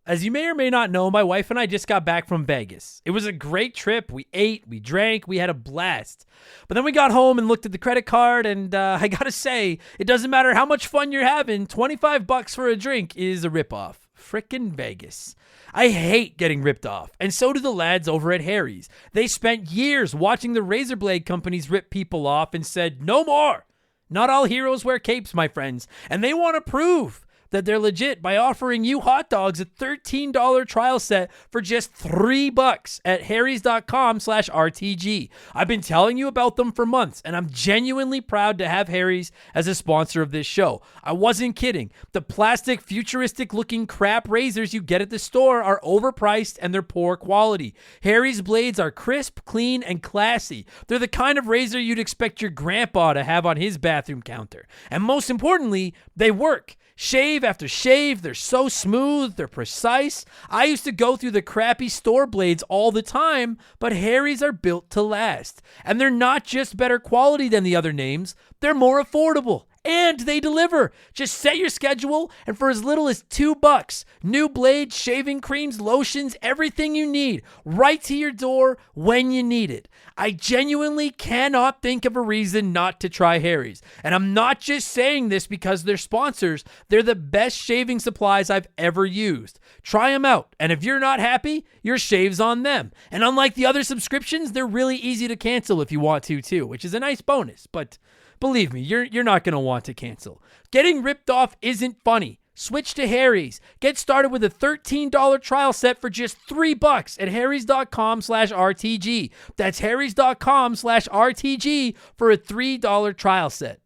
As you may or may not know, my wife and I just got back from Vegas. It was a great trip. We ate, we drank, we had a blast. But then we got home and looked at the credit card, and I gotta say, it doesn't matter how much fun you're having, $25 for a drink is a ripoff. Frickin' Vegas. I hate getting ripped off, and so do the lads over at Harry's. They spent years watching the razor blade companies rip people off and said, no more. Not all heroes wear capes, my friends, and they want to prove that they're legit by offering you hot dogs a $13 trial set for just $3 at harrys.com/RTG. I've been telling you about them for months, and I'm genuinely proud to have Harry's as a sponsor of this show. I wasn't kidding. The plastic, futuristic-looking crap razors you get at the store are overpriced and they're poor quality. Harry's blades are crisp, clean, and classy. They're the kind of razor you'd expect your grandpa to have on his bathroom counter. And most importantly, they work. Shave after shave, they're so smooth, they're precise. I used to go through the crappy store blades all the time, but Harry's are built to last. And they're not just better quality than the other names, they're more affordable. And they deliver. Just set your schedule, and for as little as $2, new blades, shaving creams, lotions, everything you need, right to your door when you need it. I genuinely cannot think of a reason not to try Harry's. And I'm not just saying this because they're sponsors. They're the best shaving supplies I've ever used. Try them out, and if you're not happy, your shave's on them. And unlike the other subscriptions, they're really easy to cancel if you want to too, which is a nice bonus, but believe me, you're not going to want to cancel. Getting ripped off isn't funny. Switch to Harry's. Get started with a $13 trial set for just $3 at harrys.com/RTG. That's harrys.com/RTG for a $3 trial set.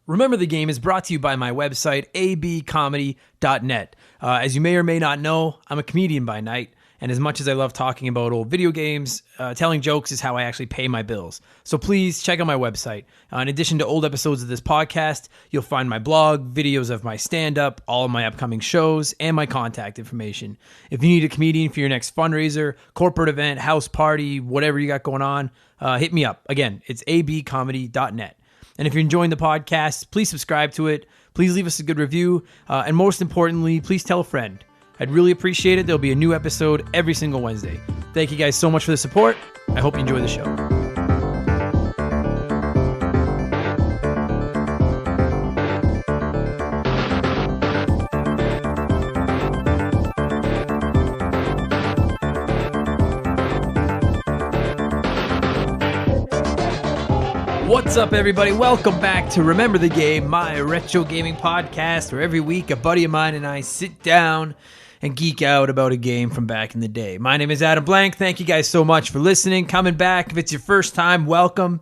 Remember the Game is brought to you by my website, abcomedy.net. As you may or may not know, I'm a comedian by night. And as much as I love talking about old video games, telling jokes is how I actually pay my bills. So please check out my website. In addition to old episodes of this podcast, you'll find my blog, videos of my stand-up, all of my upcoming shows, and my contact information. If you need a comedian for your next fundraiser, corporate event, house party, whatever you got going on, hit me up. Again, it's abcomedy.net. And if you're enjoying the podcast, please subscribe to it. Please leave us a good review. And most importantly, please tell a friend. I'd really appreciate it. There'll be a new episode every single Wednesday. Thank you guys so much for the support. I hope you enjoy the show. What's up, everybody? Welcome back to Remember the Game, my retro gaming podcast, where every week a buddy of mine and I sit down and geek out about a game from back in the day. My name is Adam Blank. Thank you guys so much for listening, coming back. If it's your first time, welcome.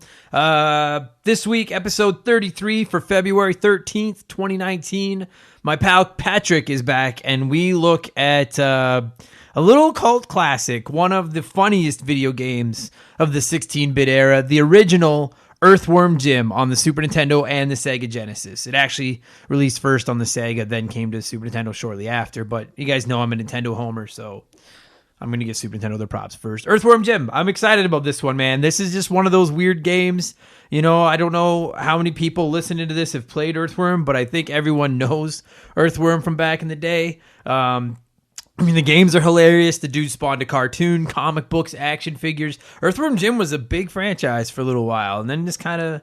This week, episode 33 for February 13th, 2019. My pal Patrick is back, and we look at a little cult classic, one of the funniest video games of the 16-bit era, the original Earthworm Jim on the Super Nintendo and the Sega Genesis. It actually released first on the Sega, then came to Super Nintendo shortly after, but you guys know I'm a Nintendo homer, so I'm going to give Super Nintendo their props first. Earthworm Jim, I'm excited about this one, man. This is just one of those weird games. You know, I don't know how many people listening to this have played Earthworm, but I think everyone knows Earthworm from back in the day. I mean, the games are hilarious. The dude spawned a cartoon, comic books, action figures. Earthworm Jim was a big franchise for a little while, and then just kind of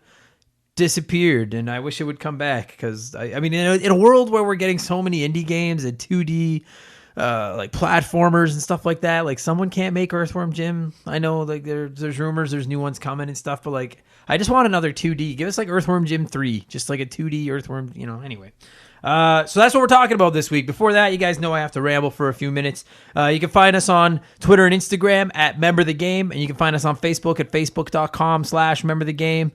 disappeared, and I wish it would come back, because, I mean, in a world where we're getting so many indie games and 2D, like, platformers and stuff like that, like, someone can't make Earthworm Jim. I know, like, there's rumors there's new ones coming and stuff, but, like, I just want another 2D. Give us, like, Earthworm Jim 3, just like a 2D Earthworm, you know, anyway. So that's what we're talking about this week. Before that, you guys know I have to ramble for a few minutes. You can find us on Twitter and Instagram at Remember the Game, and you can find us on Facebook at facebook.com/Remember the Game.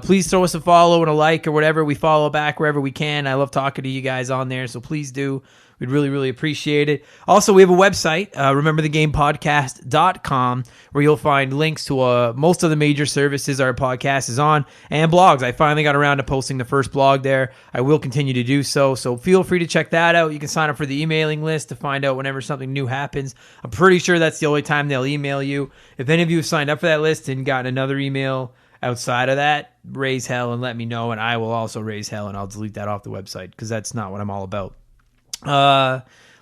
Please throw us a follow and a like or whatever. We follow back wherever we can. I love talking to you guys on there, so please do. We'd really, really appreciate it. Also, we have a website, rememberthegamepodcast.com, where you'll find links to most of the major services our podcast is on, and blogs. I finally got around to posting the first blog there. I will continue to do so feel free to check that out. You can sign up for the emailing list to find out whenever something new happens. I'm pretty sure that's the only time they'll email you. If any of you have signed up for that list and gotten another email outside of that, raise hell and let me know, and I will also raise hell, and I'll delete that off the website, because that's not what I'm all about.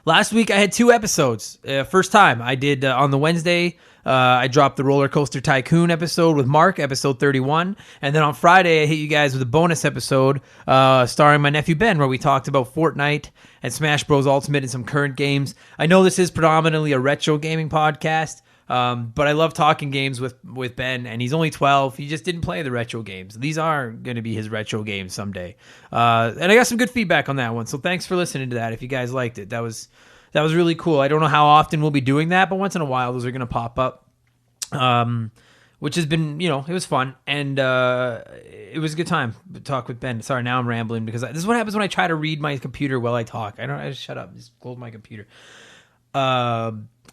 Last week I had 2 episodes. First time I did on the Wednesday. I dropped the Roller Coaster Tycoon episode with Mark, episode 31. And then on Friday, I hit you guys with a bonus episode starring my nephew Ben, where we talked about Fortnite and Smash Bros. Ultimate and some current games. I know this is predominantly a retro gaming podcast, but I love talking games with Ben, and he's only 12. He just didn't play the retro games. These are going to be his retro games someday. And I got some good feedback on that one, so thanks for listening to that if you guys liked it. That was really cool. I don't know how often we'll be doing that, but once in a while, those are going to pop up, which has been, it was fun, and it was a good time to talk with Ben. Sorry, now I'm rambling because this is what happens when I try to read my computer while I talk. I just shut up, just close my computer.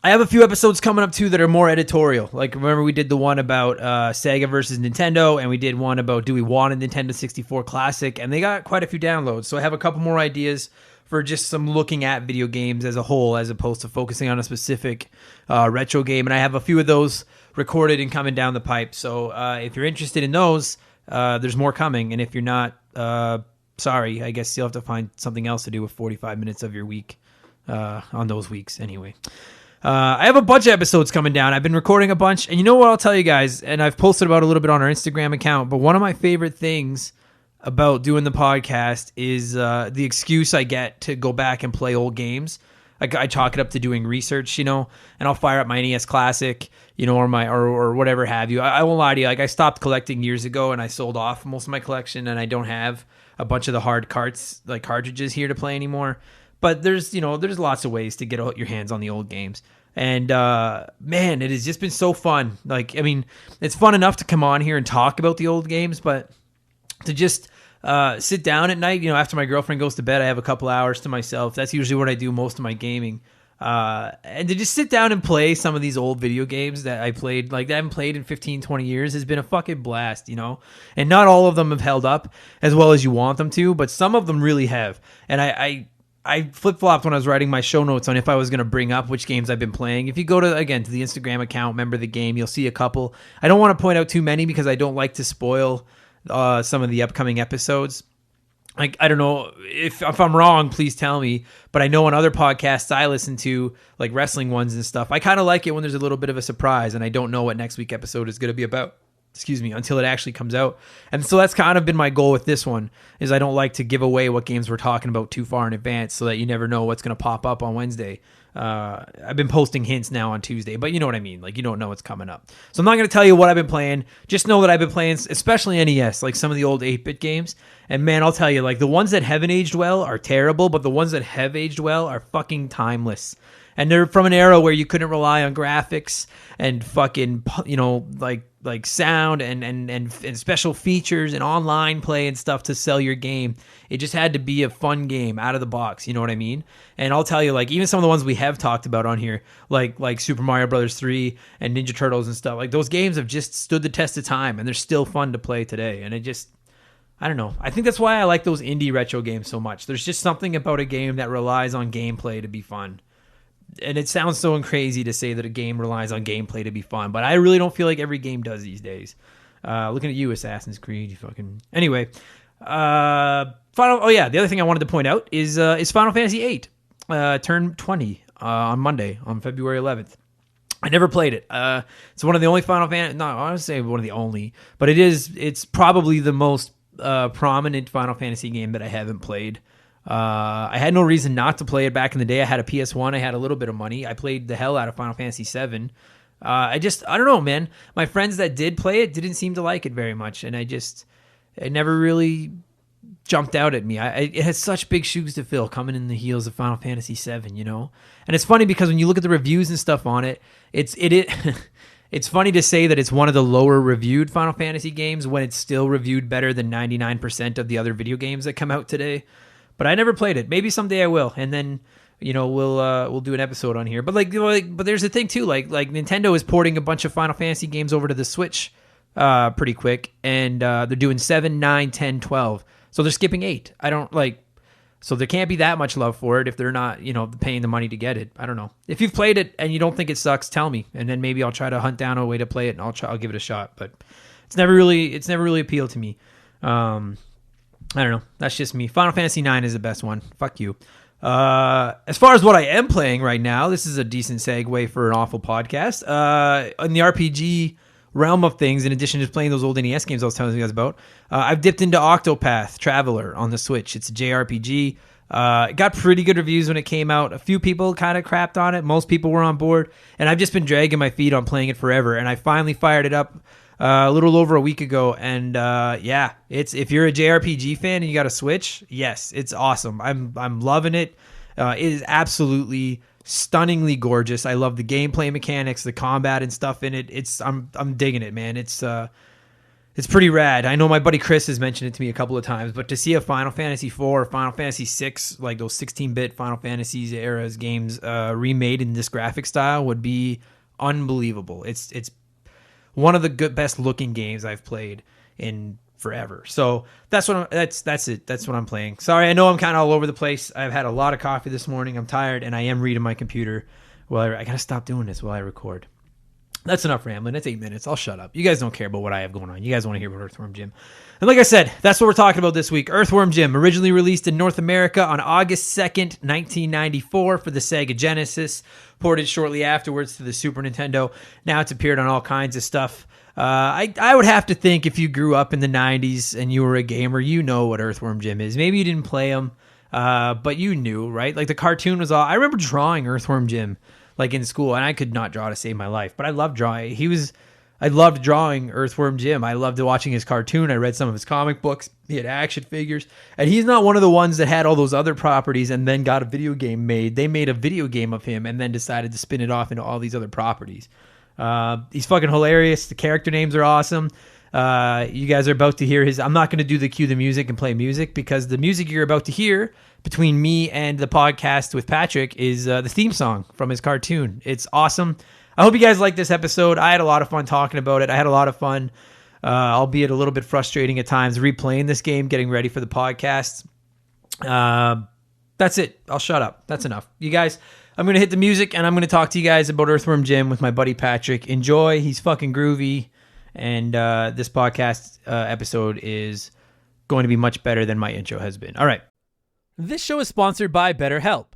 I have a few episodes coming up, too, that are more editorial. Like, remember we did the one about Sega versus Nintendo, and we did one about do we want a Nintendo 64 Classic, and they got quite a few downloads. So I have a couple more ideas for just some looking at video games as a whole, as opposed to focusing on a specific retro game. And I have a few of those recorded and coming down the pipe. So if you're interested in those, there's more coming. And if you're not, sorry, I guess you'll have to find something else to do with 45 minutes of your week on those weeks anyway. I have a bunch of episodes coming down. I've been recording a bunch. And you know what I'll tell you guys, and I've posted about it a little bit on our Instagram account, but one of my favorite things about doing the podcast is the excuse I get to go back and play old games. I chalk it up to doing research, and I'll fire up my NES Classic, or whatever have you. I won't lie to you. Like, I stopped collecting years ago, and I sold off most of my collection, and I don't have a bunch of the hard cartridges here to play anymore. But there's lots of ways to get your hands on the old games. And, man, it has just been so fun. Like, I mean, it's fun enough to come on here and talk about the old games, but to just sit down at night, after my girlfriend goes to bed, I have a couple hours to myself. That's usually what I do most of my gaming. And to just sit down and play some of these old video games that I played, like that I haven't played in 15, 20 years has been a fucking blast, And not all of them have held up as well as you want them to, but some of them really have. And I flip-flopped when I was writing my show notes on if I was going to bring up which games I've been playing. If you go to the Instagram account, Remember the Game, you'll see a couple. I don't want to point out too many because I don't like to spoil some of the upcoming episodes. Like, I don't know if I'm wrong, please tell me, but I know on other podcasts I listen to, like wrestling ones and stuff, I kind of like it when there's a little bit of a surprise and I don't know what next week episode is going to be about. Until it actually comes out. And so that's kind of been my goal with this one, is I don't like to give away what games we're talking about too far in advance so that you never know what's going to pop up on Wednesday. I've been posting hints now on Tuesday, but you know what I mean? Like, you don't know what's coming up. So I'm not going to tell you what I've been playing. Just know that I've been playing, especially NES, like some of the old 8-bit games. And man, I'll tell you, like the ones that haven't aged well are terrible, but the ones that have aged well are fucking timeless. And they're from an era where you couldn't rely on graphics and fucking, like sound and special features and online play and stuff to sell your game. It just had to be a fun game out of the box. You know what I mean? And I'll tell you, like, even some of the ones we have talked about on here, like Super Mario Brothers 3 and Ninja Turtles and stuff, like those games have just stood the test of time and they're still fun to play today. And I don't know. I think that's why I like those indie retro games so much. There's just something about a game that relies on gameplay to be fun. And it sounds so crazy to say that a game relies on gameplay to be fun, but I really don't feel like every game does these days. Looking at you, Assassin's Creed, you fucking... Anyway, the other thing I wanted to point out is Final Fantasy VIII turned 20 on Monday, on February 11th. I never played it. It's one of the only Final Fantasy... No, I would say one of the only, but it's probably the most prominent Final Fantasy game that I haven't played. I had no reason not to play it back in the day. I had a PS1. I had a little bit of money. I played the hell out of Final Fantasy VII. I don't know, man. My friends that did play it didn't seem to like it very much, and it never really jumped out at me. It has such big shoes to fill coming in the heels of Final Fantasy VII, And it's funny because when you look at the reviews and stuff on it, it's funny to say that it's one of the lower reviewed Final Fantasy games when it's still reviewed better than 99% of the other video games that come out today. But I never played it. Maybe someday I will, and then we'll do an episode on here. But but there's the thing too. Like Nintendo is porting a bunch of Final Fantasy games over to the Switch pretty quick, and they're doing 7, 9, 10, 12. So they're skipping 8. So there can't be that much love for it if they're not paying the money to get it. I don't know. If you've played it and you don't think it sucks, tell me, and then maybe I'll try to hunt down a way to play it, and I'll give it a shot. But it's never really appealed to me. I don't know. That's just me. Final Fantasy IX is the best one. Fuck you. As far as what I am playing right now, this is a decent segue for an awful podcast. In the RPG realm of things, in addition to playing those old NES games I was telling you guys about, I've dipped into Octopath Traveler on the Switch. It's a JRPG. It got pretty good reviews when it came out. A few people kind of crapped on it. Most people were on board, and I've just been dragging my feet on playing it forever. And I finally fired it up a little over a week ago, and yeah, it's if you're a JRPG fan and you got a Switch, yes, it's awesome. I'm loving it. It is absolutely stunningly gorgeous. I love the gameplay mechanics, the combat and stuff in it. I'm digging it, man. It's pretty rad. I know my buddy Chris has mentioned it to me a couple of times, but to see a Final Fantasy IV or Final Fantasy VI, like those 16-bit Final Fantasies eras games, remade in this graphic style would be unbelievable. It's one of the best looking games I've played in forever. So that's it. That's what I'm playing. Sorry, I know I'm kind of all over the place. I've had a lot of coffee this morning. I'm tired, and I am reading my computer. Well, I gotta stop doing this while I record. That's enough rambling. That's 8 minutes. I'll shut up. You guys don't care about what I have going on. You guys want to hear about Earthworm Jim. And like I said, that's what we're talking about this week. Earthworm Jim, originally released in North America on August 2nd, 1994 for the Sega Genesis, ported shortly afterwards to the Super Nintendo. Now it's appeared on all kinds of stuff. I would have to think if you grew up in the 90s and you were a gamer, you know what Earthworm Jim is. Maybe you didn't play him, but you knew, right? Like the cartoon was all... I remember drawing Earthworm Jim like in school, and I could not draw to save my life, but I loved drawing. I loved drawing Earthworm Jim. I loved watching his cartoon. I read some of his comic books. He had action figures, and he's not one of the ones that had all those other properties and then got a video game made. They made a video game of him and then decided to spin it off into all these other properties. He's fucking hilarious. The character names are awesome. You guys are about to hear his... I'm not going to do the cue the music and play music, because the music you're about to hear between me and the podcast with Patrick is the theme song from his cartoon. It's awesome. I hope you guys like this episode. I had a lot of fun talking about it. I had a lot of fun, albeit a little bit frustrating at times, replaying this game, getting ready for the podcast. That's it. I'll shut up. That's enough. You guys, I'm going to hit the music, and I'm going to talk to you guys about Earthworm Jim with my buddy Patrick. Enjoy. He's fucking groovy. And this podcast episode is going to be much better than my intro has been. All right. This show is sponsored by BetterHelp.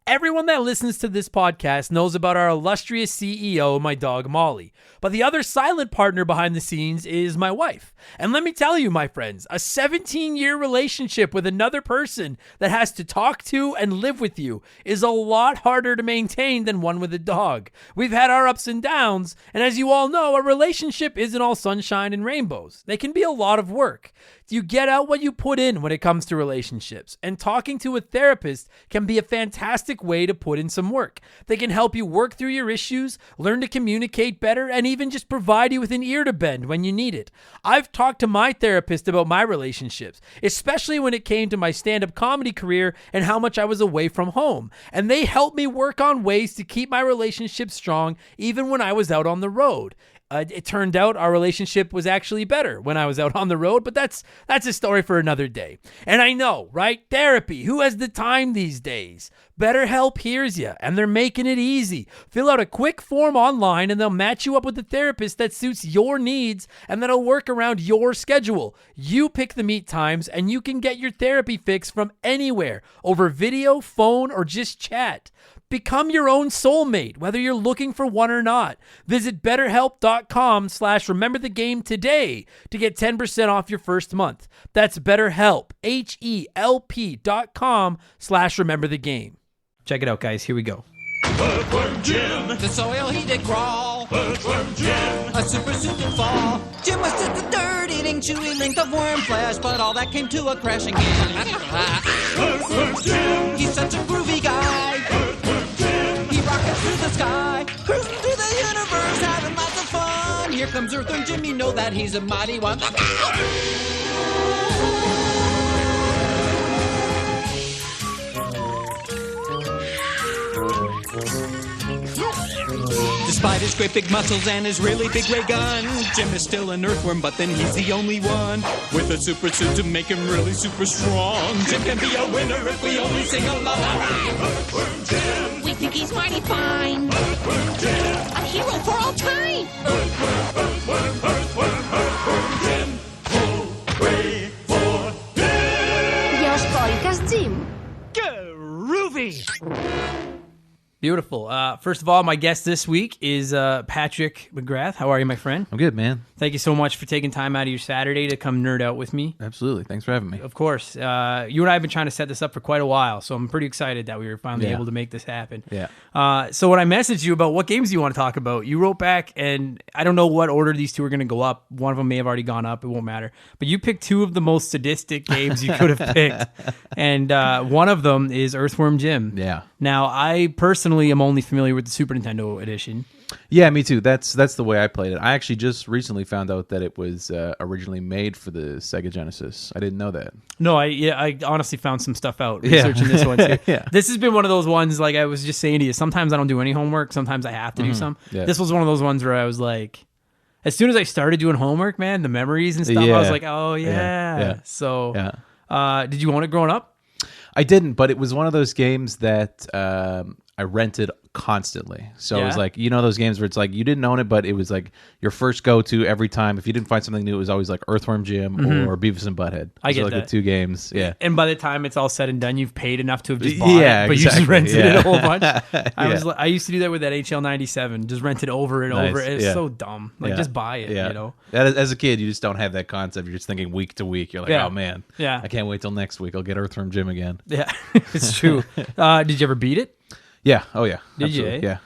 Everyone that listens to this podcast knows about our illustrious CEO, my dog Molly. But the other silent partner behind the scenes is my wife. And let me tell you, my friends, a 17-year relationship with another person that has to talk to and live with you is a lot harder to maintain than one with a dog. We've had our ups and downs, and as you all know, a relationship isn't all sunshine and rainbows. They can be a lot of work. You get out what you put in when it comes to relationships, and talking to a therapist can be a fantastic way to put in some work. They can help you work through your issues, learn to communicate better, and even just provide you with an ear to bend when you need it. I've talked to my therapist about my relationships, especially when it came to my stand-up comedy career and how much I was away from home, and they helped me work on ways to keep my relationship strong even when I was out on the road. It turned out our relationship was actually better when I was out on the road, but that's a story for another day. And I know, right? Therapy. Who has the time these days? BetterHelp hears you, and they're making it easy. Fill out a quick form online, and they'll match you up with a therapist that suits your needs and that'll work around your schedule. You pick the meet times, and you can get your therapy fix from anywhere, over video, phone, or just chat. Become your own soulmate, whether you're looking for one or not. Visit BetterHelp.com/rememberthegame today to get 10% off your first month. That's BetterHelp, HELP.com/rememberthegame. Check it out, guys. Here we go. Earthworm Jim, The soil he did crawl, Earthworm Jim, a super suit did fall. Jim was just a dirt-eating, chewy length of worm flesh, but all that came to a crashing end. Earthworm Jim, He's such a groovy guy. Earthworm Jim, He rockets through the sky, cruising through the universe, having lots of fun. Here comes Earthworm Jim, you know that he's a mighty one. Look out! Despite his great big muscles and his really big ray gun, Jim is still an earthworm, but then he's the only one with a super suit to make him really super strong. Jim can be a winner if we only sing along. Earthworm Jim, We think he's mighty fine. Earthworm Jim, A hero for all time. Earthworm Jim. Hooray for Jim! Γιος κόλικας Jim. Groovy! Beautiful. First of all, my guest this week is Patrick McGrath. How are you, my friend? I'm good, man. Thank you so much for taking time out of your Saturday to come nerd out with me. Absolutely. Thanks for having me. Of course. You and I have been trying to set this up for quite a while, so I'm pretty excited that we were finally able to make this happen. Yeah. So when I messaged you about what games you want to talk about, you wrote back, and I don't know what order these two are going to go up. One of them may have already gone up. It won't matter. But you picked two of the most sadistic games you could have picked, and one of them is Earthworm Jim. Yeah. Now, I personally am only familiar with the Super Nintendo edition. Yeah, me too. That's the way I played it. I actually just recently found out that it was originally made for the Sega Genesis. I didn't know that. No, I honestly found some stuff out researching this one too. Yeah. This has been one of those ones, like I was just saying to you, sometimes I don't do any homework, sometimes I have to do some. Yeah. This was one of those ones where I was like, as soon as I started doing homework, man, the memories and stuff, I was like, oh yeah. Yeah. So, Yeah. Did you own it growing up? I didn't, but it was one of those games that I rented constantly. So it was like, you know, those games where it's like you didn't own it, but it was like your first go-to every time. If you didn't find something new, it was always like Earthworm Jim or Beavis and Butthead. I get like that. the two games. Yeah. And by the time it's all said and done, you've paid enough to have just bought Yeah, it, but you exactly. just rented it a whole bunch. Yeah. I used to do that with that HL 97, just rent it over and Nice. over. It's Yeah. so dumb. Like, Yeah. just buy it, Yeah. you know? As a kid, you just don't have that concept. You're just thinking week to week. You're like, Yeah. oh man, Yeah. I can't wait till next week. I'll get Earthworm Jim again. Yeah, it's true. Did you ever beat it? Yeah. Oh yeah. Did Absolutely. you? Yeah.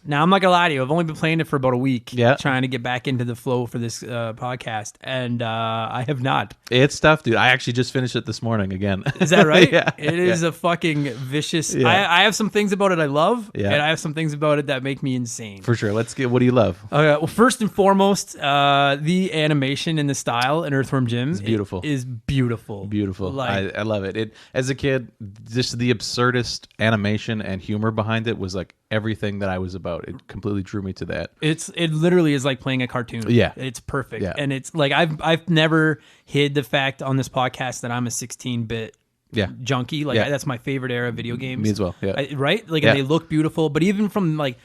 Now I'm not gonna lie to you. I've only been playing it for about a week. Yeah. Trying to get back into the flow for this podcast, and I have not. It's tough, dude. I actually just finished it this morning again. Is that right? Yeah. It is a fucking vicious. Yeah. I have some things about it I love, Yeah. and I have some things about it that make me insane. For sure. Let's get. What do you love? Well, first and foremost, the animation and the style in Earthworm Jim beautiful. is beautiful. Beautiful. Like, I love it. It as a kid, just the absurdist animation and humor behind it was like everything that I was about. It completely drew me to that. it literally is like playing a cartoon. Yeah. It's perfect. Yeah. And it's like I've never hid the fact on this podcast that I'm a 16-bit Yeah. junkie. Like Yeah. that's my favorite era of video games. Me as well. Yeah. Right? Like Yeah. and they look beautiful, but even from like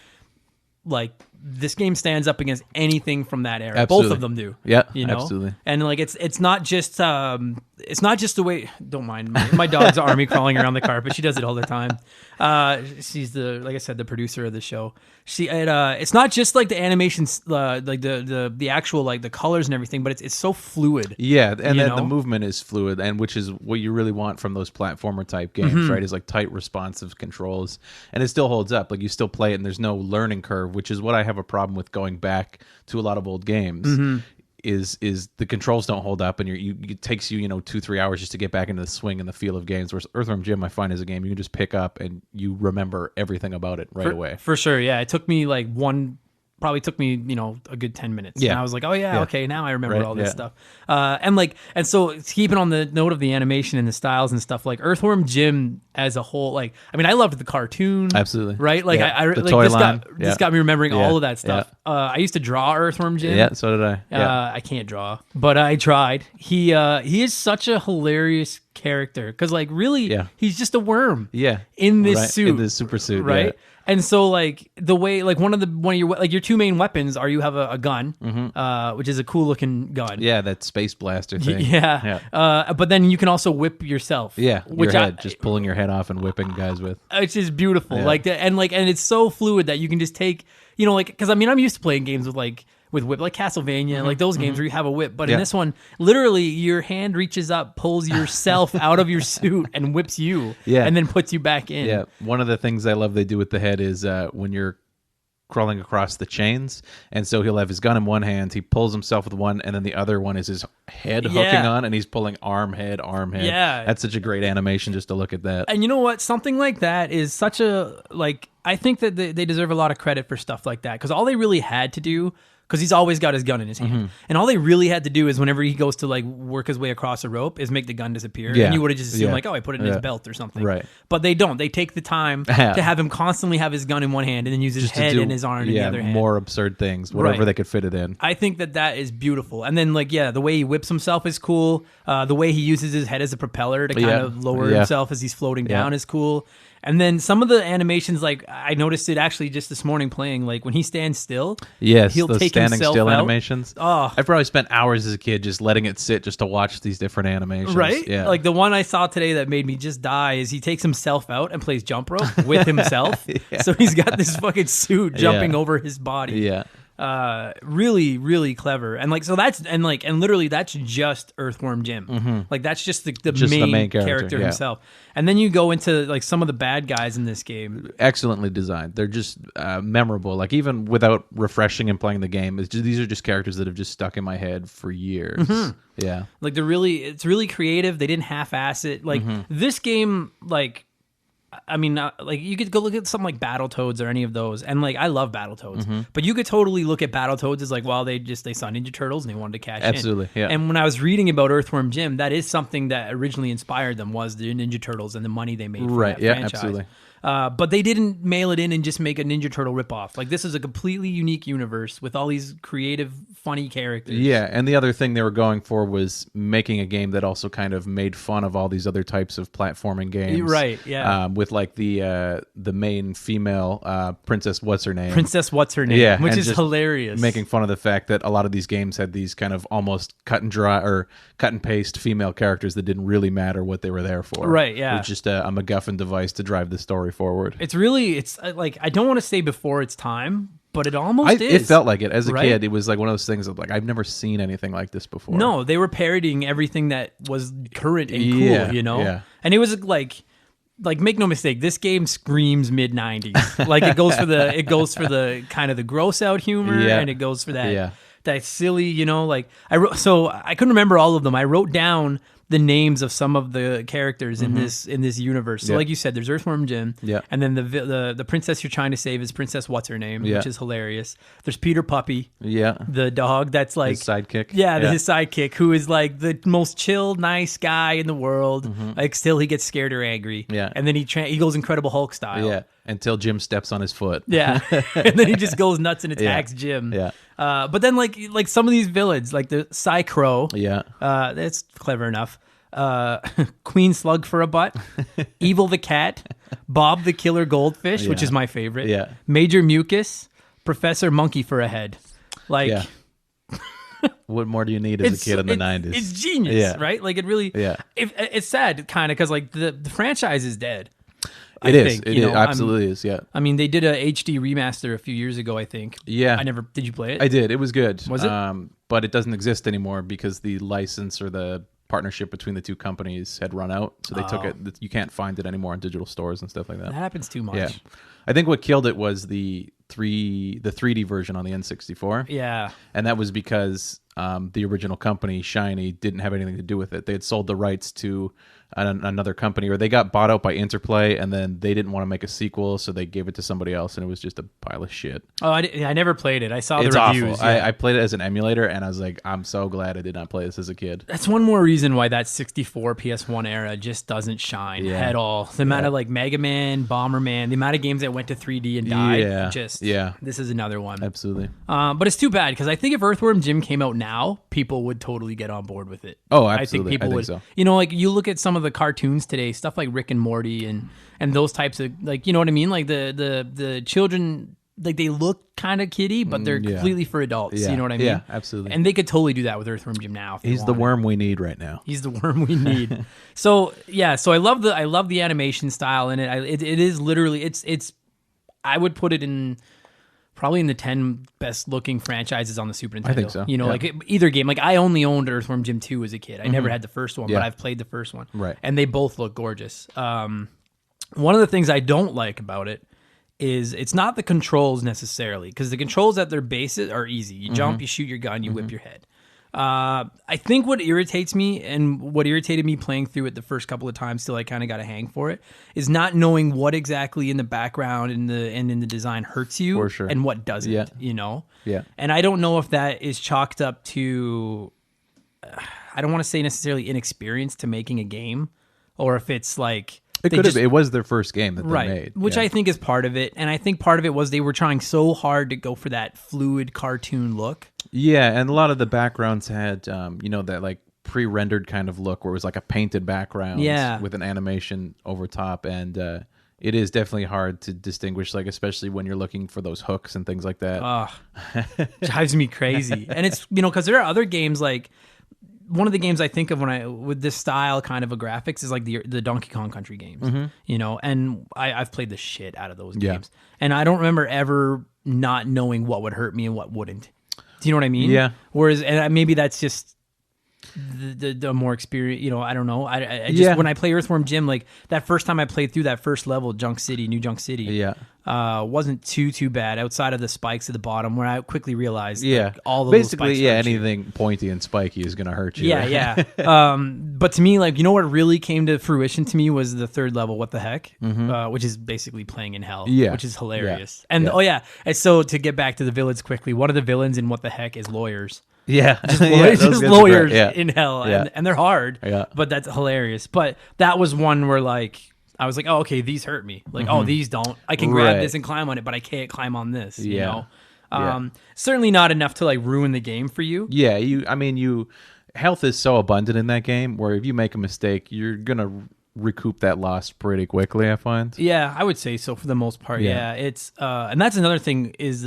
this game stands up against anything from that era. Absolutely. Both of them do. Yeah, You know? absolutely. And like it's not just the way, don't mind my dog's army crawling around the carpet. She does it all the time. She's like I said, the producer of the show. It's not just like the animations, like the actual like the colors and everything, but it's so fluid. Yeah, and You then know? the movement is fluid, and which is what you really want from those platformer type games, right? Is like tight, responsive controls, and it still holds up. Like you still play it, and there's no learning curve, which is what I have a problem with going back to a lot of old games. Is the controls don't hold up, and it takes you 2-3 hours just to get back into the swing and the feel of games. Whereas Earthworm Jim, I find, is a game you can just pick up and you remember everything about it right away. For sure, yeah. It took me probably took me, a good 10 minutes. Yeah. And I was like, oh yeah, Yeah. okay, now I remember Right, all this yeah. stuff. And so keeping on the note of the animation and the styles and stuff, like Earthworm Jim as a whole, like, I mean, I loved the cartoon. Absolutely. Right? Like Yeah. I The like toy this line. got Yeah. this got me remembering Yeah. all of that stuff. I used to draw Earthworm Jim. Yeah, so did I. Yeah. I can't draw, but I tried. He is such a hilarious character because, like, really, Yeah. he's just a worm. Yeah. in this Right, suit, in this super suit, right? yeah. And so, like, the way, like, one of your two main weapons are you have a gun, which is a cool looking gun. Yeah, that space blaster thing. Yeah. Yeah. But then you can also whip yourself. Yeah, Which your head, just pulling your head off and whipping guys with. which is beautiful. Yeah. And it's so fluid that you can just take, because I mean, I'm used to playing games with whip, like Castlevania, like those games where you have a whip. But in Yeah. this one, literally, your hand reaches up, pulls yourself out of your suit, and whips you, Yeah. and then puts you back in. Yeah, one of the things I love they do with the head is when you're crawling across the chains, and so he'll have his gun in one hand, he pulls himself with one, and then the other one is his head hooking Yeah. on, and he's pulling arm head. Yeah. That's such a great animation just to look at that. And you know what? Something like that is such a, like, I think that they deserve a lot of credit for stuff like that, because all they really had to do, because he's always got his gun in his hand, and all they really had to do is whenever he goes to, like, work his way across a rope is make the gun disappear. Yeah. And you would have just assumed, Yeah. like, oh, I put it in his Yeah. belt or something. Right. But they don't. They take the time to have him constantly have his gun in one hand and then use his Just to head do, and his arm in the other hand. more absurd things, whatever Right. they could fit it in. I think that is beautiful. And then, like, yeah, the way he whips himself is cool. The way he uses his head as a propeller to kind Yeah. of lower Yeah. himself as he's floating down is cool. And then some of the animations, like I noticed it actually just this morning playing, like when he stands still, Yes, he'll those take standing himself still out. animations. Oh. I probably spent hours as a kid just letting it sit just to watch these different animations. Right? Yeah. Like the one I saw today that made me just die is he takes himself out and plays jump rope with himself. So he's got this fucking suit jumping over his body. Yeah. Really, really clever. And like, so that's, and literally that's just Earthworm Jim. Like that's just the Just the main, main character, character, yeah. himself. And then you go into like some of the bad guys in this game. Excellently designed. They're just memorable. Like even without refreshing and playing the game, these are just characters that have just stuck in my head for years. Yeah. Like it's really creative. They didn't half-ass it. Like this game, like, I mean, like you could go look at something like Battletoads or any of those, and like I love Battletoads, but you could totally look at Battletoads as like, well, they saw Ninja Turtles and they wanted to cash in. Absolutely, yeah. And when I was reading about Earthworm Jim, that is something that originally inspired them was the Ninja Turtles and the money they made from that franchise. Absolutely. But they didn't mail it in and just make a Ninja Turtle ripoff. Like this is a completely unique universe with all these creative, funny characters. Yeah, and the other thing they were going for was making a game that also kind of made fun of all these other types of platforming games. Right, yeah. With like the main female Princess What's Her Name. Princess What's Her Name, Yeah, which and is just hilarious. Making fun of the fact that a lot of these games had these kind of almost cut and dry or cut and paste female characters that didn't really matter what they were there for. Right, yeah. It was just a MacGuffin device to drive the story forward. It's like, I don't want to say before its time, but it almost is. It felt like it. As a right? kid, it was like one of those things of like, I've never seen anything like this before. No, they were parodying everything that was current and cool, Yeah, you know? yeah. And it was like make no mistake, this game screams mid 90s. Like it goes for the kind of the gross out humor, Yeah. and it goes for that Yeah. that silly, you know, like so I couldn't remember all of them. I wrote down the names of some of the characters in this universe. So Yeah. like you said, there's Earthworm Jim, Yeah. and then the princess you're trying to save is Princess What's Her Name, Yeah. which is hilarious. There's Peter Puppy, Yeah. the dog that's like His sidekick. Yeah, his sidekick, who is like the most chill, nice guy in the world. Like still he gets scared or angry. Yeah. And then he goes Incredible Hulk style. Yeah. Until Jim steps on his foot. Yeah. And then he just goes nuts and attacks Jim. Yeah. But then like some of these villains, like the Psy-Crow, Yeah. that's clever enough. Queen-Slug-For-A-Butt, Evil the Cat, Bob the Killer Goldfish, which Yeah. is my favorite. Yeah. Major Mucus, Professor Monkey for a Head. Like Yeah. What more do you need as a kid in the 90s? It's genius, Yeah. right? Like it really. Yeah. It's sad, kind of, because like the franchise is dead. It is. think, It you is. know, Absolutely is. Yeah. I mean, they did a HD remaster a few years ago, I think. Yeah. I never. Did you play it? I did. It was good. Was it? But it doesn't exist anymore because the license or the partnership between the two companies had run out. So they took it. You can't find it anymore in digital stores and stuff like that. That happens too much. Yeah. I think what killed it was the 3D version on the N64. Yeah. And that was because the original company, Shiny, didn't have anything to do with it. They had sold the rights to another company, or they got bought out by Interplay, and then they didn't want to make a sequel, so they gave it to somebody else, and it was just a pile of shit. Oh, I never played it. I saw It's the reviews. awful. Yeah. I played it as an emulator, and I was like, I'm so glad I did not play this as a kid. That's one more reason why that 64 PS1 era just doesn't shine Yeah. at all. The amount of like Mega Man, Bomberman, the amount of games that went to 3D and died. Yeah. This is another one. Absolutely. But it's too bad because I think if Earthworm Jim came out now, people would totally get on board with it. Oh, I absolutely. think people would. So. You know, like you look at some of the cartoons today, stuff like Rick and Morty and those types of, like, you know what I mean? Like the children, like they look kind of kiddie, but they're completely for adults. Yeah. You know what I mean? Yeah, absolutely. And they could totally do that with Earthworm Jim now. If they He's the wanted. worm we need right now. He's the worm we need. So I love the animation style in it. It is literally it's I would put it in probably in the 10 best looking franchises on the Super Nintendo. I think so. You know, Yeah. like either game. Like I only owned Earthworm Jim 2 as a kid. I never had the first one, but Yeah. I've played the first one. Right. And they both look gorgeous. One of the things I don't like about it is it's not the controls necessarily, because the controls at their bases are easy. You jump, you shoot your gun, you whip your head. I think what irritates me and what irritated me playing through it the first couple of times till I kind of got a hang for it is not knowing what exactly in the background and in the design hurts you For sure. and what doesn't, Yeah. you know? Yeah. And I don't know if that is chalked up to, I don't want to say necessarily inexperience to making a game, or if it's like... It they could have. just- It was their first game that they Right, made. which Yeah. I think is part of it. And I think part of it was they were trying so hard to go for that fluid cartoon look. Yeah, and a lot of the backgrounds had, that like pre-rendered kind of look where it was like a painted background Yeah. with an animation over top. And It is definitely hard to distinguish, like especially when you're looking for those hooks and things like that. Drives me crazy. And it's, because there are other games like one of the games I think of with this style kind of a graphics is like the Donkey Kong Country games, and I've played the shit out of those games. And I don't remember ever not knowing what would hurt me and what wouldn't. Do you know what I mean? Yeah. Whereas, and maybe that's just the more experience, I don't know. I just, when I play Earthworm Jim, like that first time I played through that first level, New Junk City, wasn't too bad outside of the spikes at the bottom where I quickly realized all the basically little spikes anything pointy and spiky is going to hurt you. But to me, like, what really came to fruition to me was the third level, What the Heck, which is basically playing in hell, which is hilarious. And and so to get back to the villains quickly, one of the villains in What the Heck is lawyers. Just lawyers in hell, and they're hard, Yeah. but that's hilarious. But that was one where like I was like, oh, okay, these hurt me. Like, oh, these don't. I can grab this and climb on it, but I can't climb on this. You know, certainly not enough to like ruin the game for you. Yeah, health is so abundant in that game where if you make a mistake, you're gonna recoup that loss pretty quickly, I find. Yeah, I would say so for the most part. Yeah, it's and that's another thing is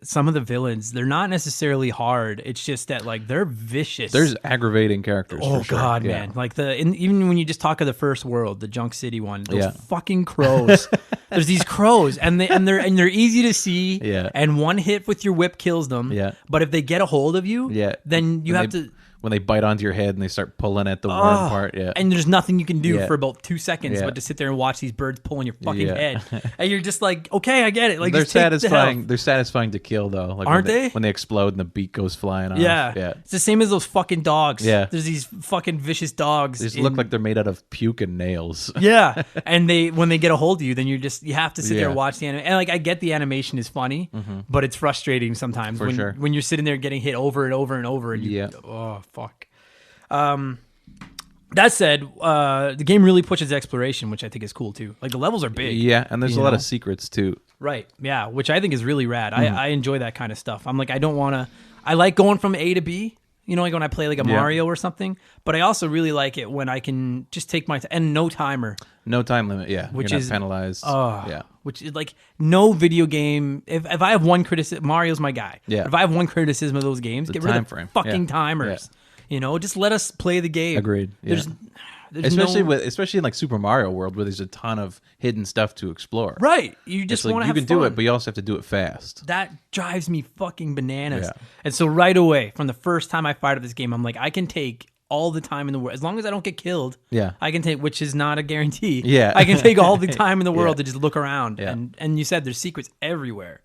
some of the villains, they're not necessarily hard. It's just that like they're vicious. There's aggravating characters. Oh for sure. God, man! Like even when you just talk of the first world, the Junk City one, those fucking crows. There's these crows, and they're easy to see. Yeah. And one hit with your whip kills them. Yeah. But if they get a hold of you, then you have to. When they bite onto your head and they start pulling at the worm part, and there's nothing you can do for about 2 seconds but to sit there and watch these birds pulling your fucking head, and you're just like, okay, I get it. Like they're just take satisfying. They're satisfying to kill though, like aren't they? When they explode and the beak goes flying off. Yeah, it's the same as those fucking dogs. Yeah, there's these fucking vicious dogs. They just look like they're made out of puke and nails. Yeah, and when they get a hold of you, then you have to sit there and watch the anime. And like I get the animation is funny, but it's frustrating sometimes when you're sitting there getting hit over and over and over. And oh fuck. That said, the game really pushes exploration, which I think is cool too. Like the levels are big. Yeah, and there's a lot of secrets too. Right. Yeah, which I think is really rad. I enjoy that kind of stuff. I'm like, I like going from A to B. Like when I play like a Mario or something. But I also really like it when I can just take my and no timer. No time limit. Yeah, which you're is not penalized. Which is like no video game. If I have one criticism, Mario's my guy. Yeah. If I have one criticism of those games, get rid of the fucking timers. Yeah. Just let us play the game. Agreed. Yeah. There's especially in like Super Mario World where there's a ton of hidden stuff to explore. Right. You just want to have fun. You can do it, but you also have to do it fast. That drives me fucking bananas. Yeah. And so right away, from the first time I fired up this game, I'm like, I can take all the time in the world. As long as I don't get killed, I can take, which is not a guarantee. Yeah. I can take all the time in the world to just look around. Yeah. And you said there's secrets everywhere.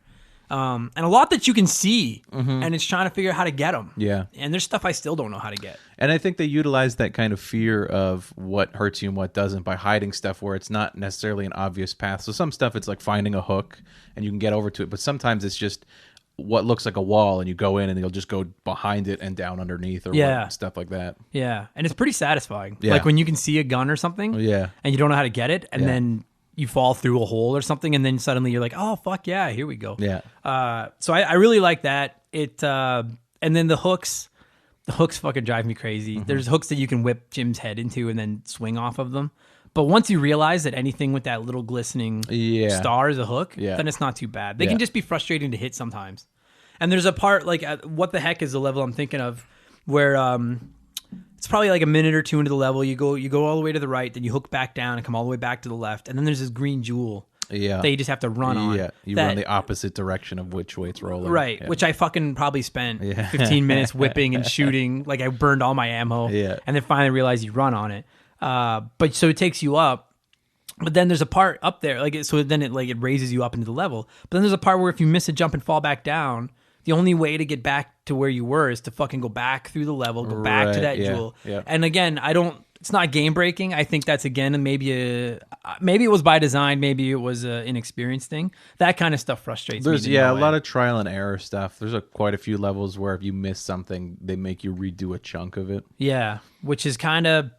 And a lot that you can see, and it's trying to figure out how to get them. Yeah. And there's stuff I still don't know how to get. And I think they utilize that kind of fear of what hurts you and what doesn't by hiding stuff where it's not necessarily an obvious path. So some stuff it's like finding a hook and you can get over to it, but sometimes it's just what looks like a wall and you go in and you'll just go behind it and down underneath or stuff like that. Yeah. And it's pretty satisfying. Yeah. Like when you can see a gun or something and you don't know how to get it and then you fall through a hole or something, and then suddenly you're like, "Oh fuck yeah, here we go." Yeah. So I really like that. And then the hooks fucking drive me crazy. There's hooks that you can whip Jim's head into and then swing off of them. But once you realize that anything with that little glistening star is a hook, then it's not too bad. They can just be frustrating to hit sometimes. And there's a part like what the heck is the level I'm thinking of where it's probably like a minute or two into the level. You go all the way to the right, then you hook back down and come all the way back to the left, and then there's this green jewel that you just have to run on. Yeah, you run the opposite direction of which way it's rolling. Right, which I fucking probably spent 15 minutes whipping and shooting. Like I burned all my ammo, and then finally realized you run on it. But so it takes you up, but then there's a part up there, then it raises you up into the level. But then there's a part where if you miss a jump and fall back down, the only way to get back to where you were is to fucking go back through the level, go back to that jewel. Yeah. And again, it's not game breaking. I think that's again maybe it was by design, maybe it was an inexperienced thing. That kind of stuff frustrates me. There's a lot of trial and error stuff. There's quite a few levels where if you miss something, they make you redo a chunk of it. Yeah, which is kind of,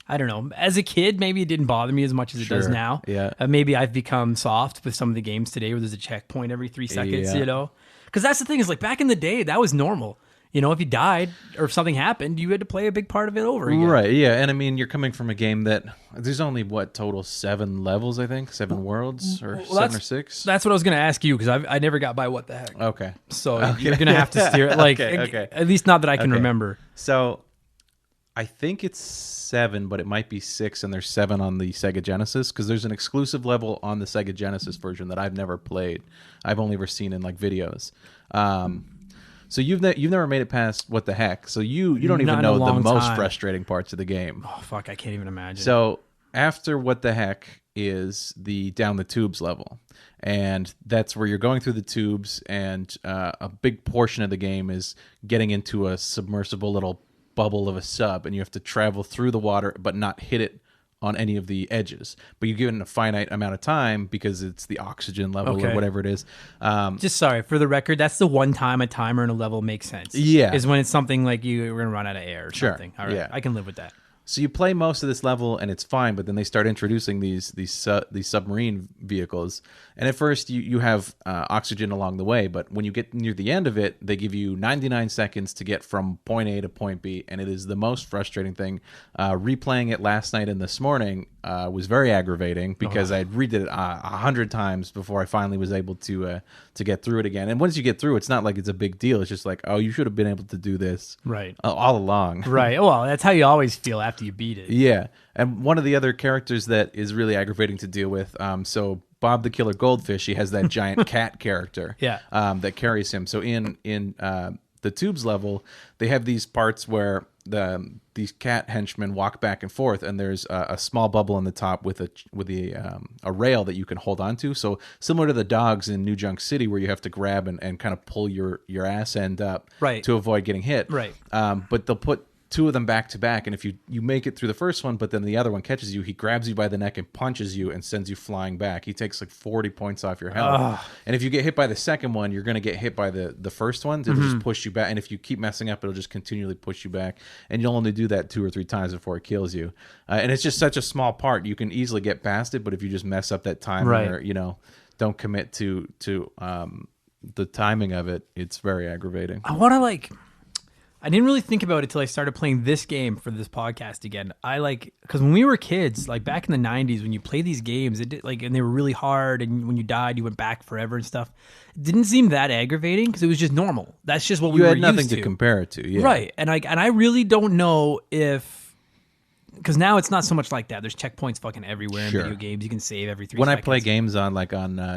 I don't know. As a kid, maybe it didn't bother me as much as it does now. Yeah. Maybe I've become soft with some of the games today where there's a checkpoint every 3 seconds, Because that's the thing is like back in the day, that was normal. You know, if you died or if something happened, you had to play a big part of it over again. Right, yeah. And I mean, you're coming from a game that there's only, total 7 levels, I think? 7 worlds? Or 7 or 6? That's what I was going to ask you because I never got by what the heck. Okay. So you're going to have to steer it. Like, Okay. at least not that I can Okay. remember. So I think it's 7, but it might be 6, and there's 7 on the Sega Genesis because there's an exclusive level on the Sega Genesis version that I've never played. I've only ever seen in like videos. So you've never made it past what the heck? So you don't even Not in know a the long most time. frustrating parts of the game. Oh, fuck. I can't even imagine. So after what the heck is the down the tubes level, and that's where you're going through the tubes, and a big portion of the game is getting into a submersible little bubble of a sub, and you have to travel through the water but not hit it on any of the edges. But you're given a finite amount of time because it's the oxygen level or whatever it is. Just sorry, for the record, that's the one time a timer in a level makes sense. Yeah. Is when it's something like you're going to run out of air or Sure. something. All right. Yeah. I can live with that. So you play most of this level and it's fine, but then they start introducing these submarine vehicles, and at first you have oxygen along the way, but when you get near the end of it, they give you 99 seconds to get from point A to point B, and it is the most frustrating thing. Replaying it last night and this morning was very aggravating because I'd redid it 100 times before I finally was able to get through it again. And once you get through, it's not like it's a big deal. It's just like, oh, you should have been able to do this Right. all along. Right. Well, that's how you always feel after you beat it. Yeah, and one of the other characters that is really aggravating to deal with. So Bob the Killer Goldfish, he has that giant cat character. Yeah. That carries him. So in the tubes level, they have these parts where these cat henchmen walk back and forth, and there's a small bubble on the top with a rail that you can hold onto. So similar to the dogs in New Junk City, where you have to grab and kind of pull your ass end up Right. to avoid getting hit. Right. But they'll put 2 of them back to back, and if you make it through the first one, but then the other one catches you, he grabs you by the neck and punches you and sends you flying back. He takes like 40 points off your health. And if you get hit by the second one, you're going to get hit by the first ones. It'll just push you back, and if you keep messing up, it'll just continually push you back, and you'll only do that 2 or 3 times before it kills you. And it's just such a small part. You can easily get past it, but if you just mess up that timing Right. or don't commit to the timing of it, it's very aggravating. I didn't really think about it till I started playing this game for this podcast again. Because when we were kids, like back in the 90s, when you play these games, and they were really hard, and when you died, you went back forever and stuff. It didn't seem that aggravating because it was just normal. That's just what we were used to. You had nothing to compare it to, yeah. Right. And I really don't know because now it's not so much like that. There's checkpoints fucking everywhere in Sure. video games. You can save every 3 When seconds. I play games on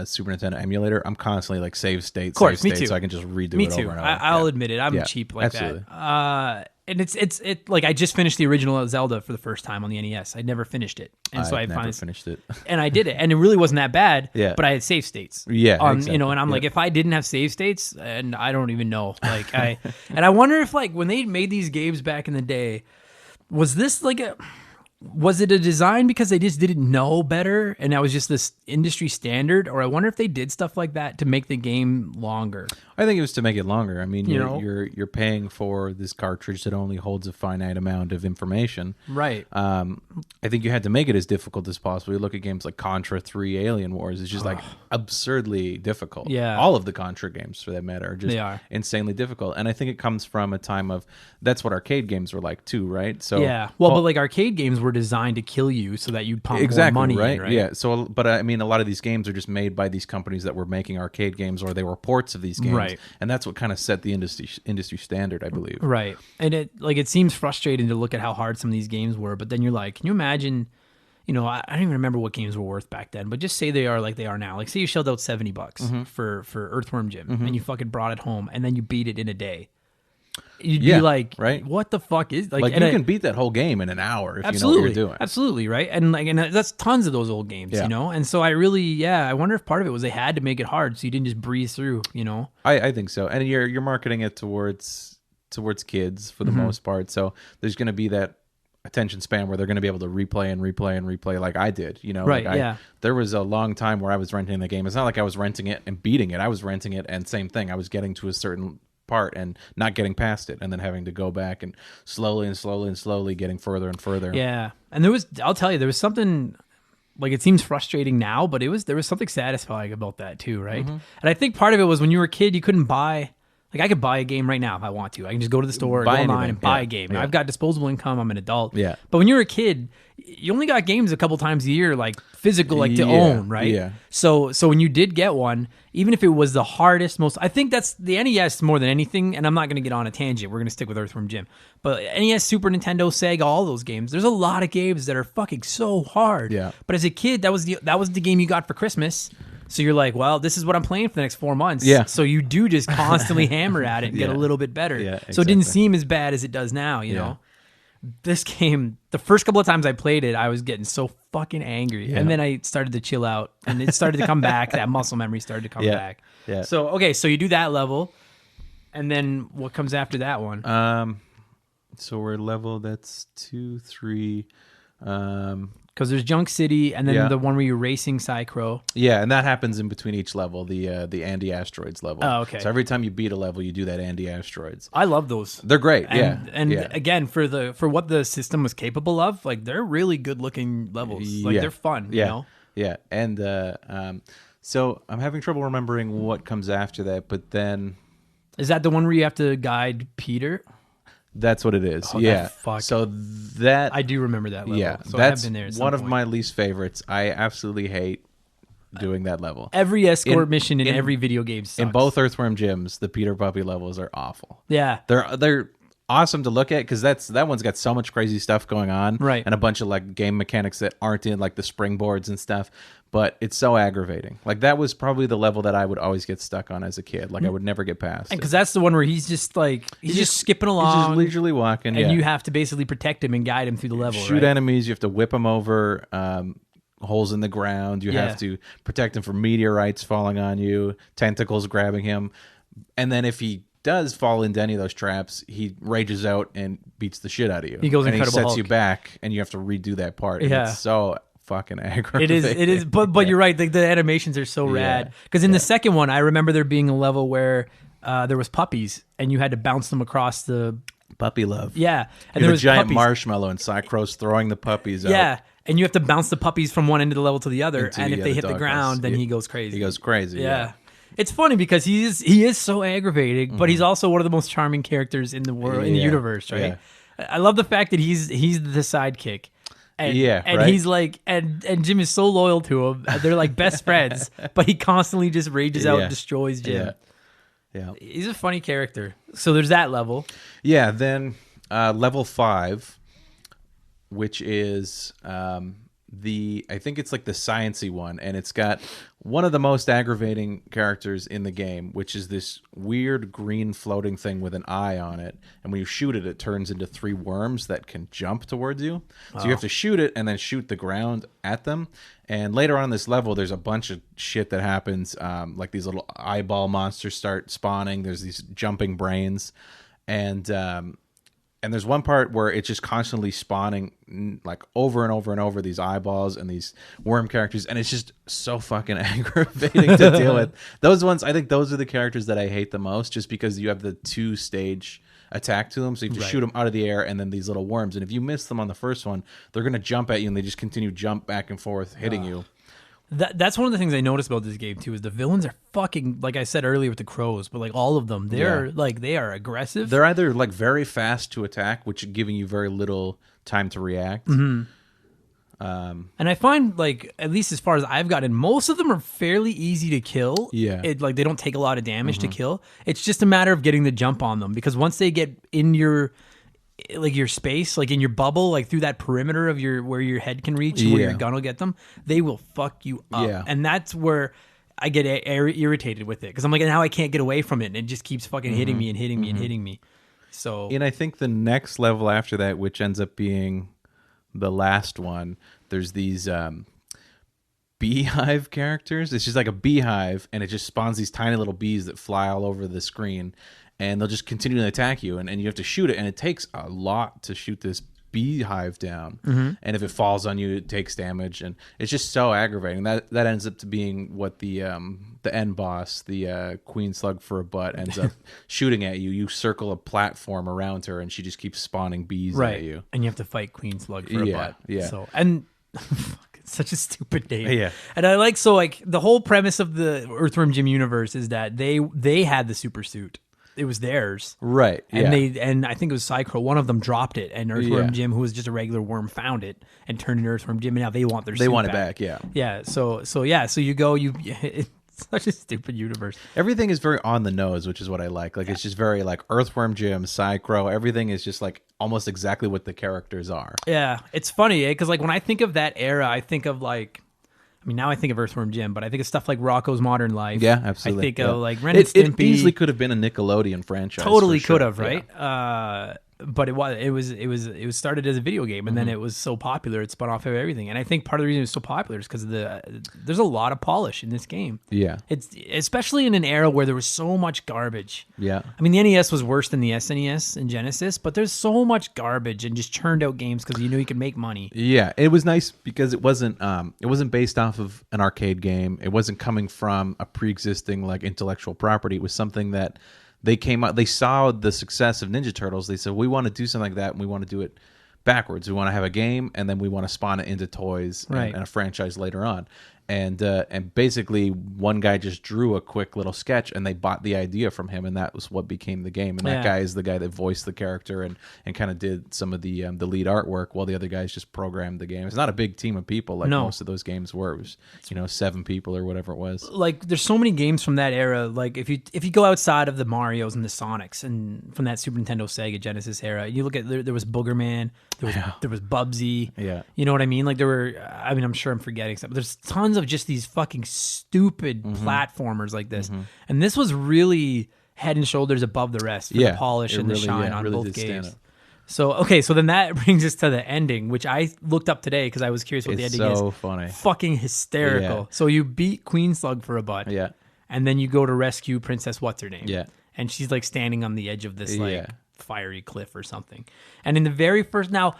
Super Nintendo emulator, I'm constantly like save state, Of course, save me state, too. so I can just redo Me it too. over and over. I'll Yeah. admit it. I'm Yeah, cheap like absolutely. that. And it's like I just finished the original Zelda for the first time on the NES. I never finished it, and so I never finally finished it. and I did it, and it really wasn't that bad. Yeah. But I had save states. Yeah, exactly. exactly. And I'm like, Yeah. if I didn't have save states, and I don't even know, and I wonder if like when they made these games back in the day, was it a design because they just didn't know better and that was just this industry standard? Or I wonder if they did stuff like that to make the game longer. I think it was to make it longer. I mean, know? you're paying for this cartridge that only holds a finite amount of information. Right. I think you had to make it as difficult as possible. You look at games like Contra 3, Alien Wars. It's just like absurdly difficult. Yeah. All of the Contra games, for that matter, are just They are. insanely difficult. And I think it comes from a time of that's what arcade games were like too, right? So Yeah. Well, but like arcade games were designed to kill you so that you'd pump exactly more money right? in, right? Yeah. So, but I mean, a lot of these games are just made by these companies that were making arcade games, or they were ports of these games, Right. and that's what kind of set the industry standard, I believe. Right. And it seems frustrating to look at how hard some of these games were, but then you're like, can you imagine, I don't even remember what games were worth back then, but just say they are like they are now. Like say you shelled out $70 Mm-hmm. for Earthworm Jim and you fucking brought it home and then you beat it in a day. You'd Yeah, be like, right? what the fuck is Like you can beat that whole game in an hour if you know what you're doing. Absolutely, right? And that's tons of those old games, Yeah. And so I wonder if part of it was they had to make it hard so you didn't just breeze through, I think so, and you're marketing it towards kids for the Mm-hmm. most part. So there's going to be that attention span where they're going to be able to replay like I did. Right, Like yeah. There was a long time where I was renting the game. It's not like I was renting it and beating it. I was renting it and same thing. I was getting to a certain part and not getting past it, and then having to go back and slowly getting further and further. Yeah. And I'll tell you, there was something like it seems frustrating now, but there was something satisfying about that too, right? Mm-hmm. And I think part of it was when you were a kid, you couldn't buy Like I could buy a game right now if I want to. I can just go to the store, Buy go online, anything. and buy Yeah. a game. Yeah. I've got disposable income. I'm an adult. Yeah. But when you're a kid, you only got games a couple times a year, like physical, like to Yeah. own, right? Yeah. So when you did get one, even if it was the hardest, I think that's the NES more than anything. And I'm not going to get on a tangent. We're going to stick with Earthworm Jim. But NES, Super Nintendo, Sega, all those games. There's a lot of games that are fucking so hard. Yeah. But as a kid, that was the game you got for Christmas. So you're like, well, this is what I'm playing for the next 4 months. Yeah. So you do just constantly hammer at it and get a Yeah. little bit better. Yeah, So it didn't exactly. seem as bad as it does now, you know? This game, the first couple of times I played it, I was getting so fucking angry. And then I started to chill out and it started to come back. That muscle memory started to come Yeah. back. Yeah. So, okay, so you do that level. And then what comes after that one? So we're level, that's 2, 3. Because there's Junk City and then Yeah. the one where you're racing Psychro. Yeah, and that happens in between each level, the Andy Asteroids level. Oh, okay. So every time you beat a level, you do that Andy Asteroids. I love those. They're great. And yeah. again, for what the system was capable of, like they're really good looking levels. Like Yeah. they're fun, Yeah. you know? Yeah. And so I'm having trouble remembering what comes after that, but then Is that the one where you have to guide Peter? that's what it is. Oh, that yeah. fuck. So that I do remember that level. yeah, So I have that's been there at some one of point. my least favorites. I absolutely hate doing that level. Every escort in- mission in in- every video game sucks. In both Earthworm Jims, the Peter Puppy levels are awful. Yeah. They're awesome to look at because that one's got so much crazy stuff going on, Right. And a bunch of like game mechanics that aren't in like the springboards and stuff. But it's so aggravating. Like that was probably the level that I would always get stuck on as a kid. Like I would never get past. Because that's the one where he's just like, he's just skipping He's along. just leisurely walking, and yeah. you have to basically protect him and guide him through the level, shoot right? enemies. You have to whip them over. Holes in the ground. You Yeah. have to protect him from meteorites falling on you, tentacles grabbing him, and then if he does fall into any of those traps, he rages out and beats the shit out of you. He goes and Incredible he sets you Hulk. back, and you have to redo that part. And Yeah. it's so fucking aggravating. It is, but you're right. The animations are so rad. Because in the second one, I remember there being a level where there was puppies, and you had to bounce them across the puppy love. yeah, and And there the was giant puppies. marshmallow, and Cycro's throwing the puppies out. Yeah, and you have to bounce the puppies from one end of the level to the other, Into and if the they other hit the doghouse. ground, then Yeah. he goes crazy. He goes crazy. Yeah. It's funny because he is so aggravating, but he's also one of the most charming characters in the world, in the Yeah. universe, right? I love the fact that he's the sidekick. And, Yeah, and right? he's like, and Jim is so loyal to him. They're like best friends, but he constantly just rages out Yeah. and destroys Jim. Yeah. He's a funny character. So there's that level. Yeah, then level 5, which is I think it's like the sciencey one, and it's got one of the most aggravating characters in the game, which is this weird green floating thing with an eye on it. And when you shoot it, it turns into 3 worms that can jump towards you. So you have to shoot it and then shoot the ground at them. And later on in this level, there's a bunch of shit that happens. Like these little eyeball monsters start spawning. There's these jumping brains. And there's one part where it's just constantly spawning like over and over and over these eyeballs and these worm characters. And it's just so fucking aggravating to deal with. Those ones, I think those are the characters that I hate the most just because you have the 2-stage attack to them. So you have to shoot them out of the air and then these little worms. And if you miss them on the first one, they're going to jump at you and they just continue jump back and forth hitting you. That's one of the things I noticed about this game too is the villains are fucking, like I said earlier with the crows, but like all of them, they're like they are aggressive. They're either like very fast to attack, which is giving you very little time to react. And I find like at least as far as I've gotten, most of them are fairly easy to kill. Yeah. It like they don't take a lot of damage to kill. It's just a matter of getting the jump on them because once they get in your space, like in your bubble, like through that perimeter of where your head can reach and where your gun will get them, they will fuck you up. Yeah. And that's where I get irritated with it because I'm like, now I can't get away from it, and it just keeps fucking hitting me and hitting me and hitting me. So And I think the next level after that, which ends up being the last one, there's these beehive characters. It's just like a beehive, and it just spawns these tiny little bees that fly all over the screen, and they'll just continually attack you, and you have to shoot it, and it takes a lot to shoot this beehive down. And if it falls on you, it takes damage, and it's just so aggravating. That ends up to being what the end boss, the Queen-Slug-For-A-Butt, ends up shooting at you. You circle a platform around her, and she just keeps spawning bees at you. and you have to fight Queen-Slug-For-A-Butt. Yeah. So and fuck, it's such a stupid name. Yeah. And I like the whole premise of the Earthworm Jim universe is that they had the super suit. it was theirs. Right. And Yeah. and I think it was Psycho, one of them dropped it, and Earthworm Yeah. Jim, who was just a regular worm, found it and turned it into Earthworm Jim, and now they want their They suit want it back. Yeah. Yeah, so you go, it's such a stupid universe. Everything is very on the nose, which is what I like. Like it's just very like Earthworm Jim, Psycho. Everything is just like almost exactly what the characters are. Yeah, it's funny, because like when I think of that era, I think of like, I mean, now I think of Earthworm Jim, but I think of stuff like Rocko's Modern Life. Yeah, absolutely. I think Yeah. of like Ren and It Stimpy. easily could have been a Nickelodeon franchise. Totally for sure. could have, Yeah. right? But it was started as a video game, and then Mm-hmm. it was so popular, it spun off of everything. And I think part of the reason it was so popular is because there's a lot of polish in this game. Yeah. It's especially in an era where there was so much garbage. Yeah. I mean, the NES was worse than the SNES and Genesis, but there's so much garbage and just churned out games because you knew you could make money. Yeah, it was nice because it wasn't based off of an arcade game. It wasn't coming from a pre-existing like intellectual property. It was something that they came out. They saw the success of Ninja Turtles. They said, we want to do something like that, and we want to do it backwards. We want to have a game, and then we want to spawn it into toys Right. and a franchise later on. And basically, one guy just drew a quick little sketch, and they bought the idea from him, and that was what became the game. And that Yeah. guy is the guy that voiced the character and kind of did some of the lead artwork, while the other guys just programmed the game. It's not a big team of people like No. most of those games were. It was 7 people or whatever it was. Like, there's so many games from that era. Like, if you go outside of the Marios and the Sonics and from that Super Nintendo, Sega, Genesis era, you look at there was Boogerman, there was Bubsy. Yeah. You know what I mean? Like, there were. I mean, I'm sure I'm forgetting something. There's tons of just these fucking stupid Mm-hmm. platformers like this, and this was really head and shoulders above the rest for the polish it and really- the shine yeah, it on really both did stand games. out. So okay, so then that brings us to the ending, which I looked up today because I was curious what It's the ending so is. funny. Fucking hysterical. Yeah. So you beat Queen-Slug-For-A-Butt. Yeah. And then you go to rescue Princess What's Her Name. Yeah. And she's like standing on the edge of this like Yeah. fiery cliff or something. And in the very first, now,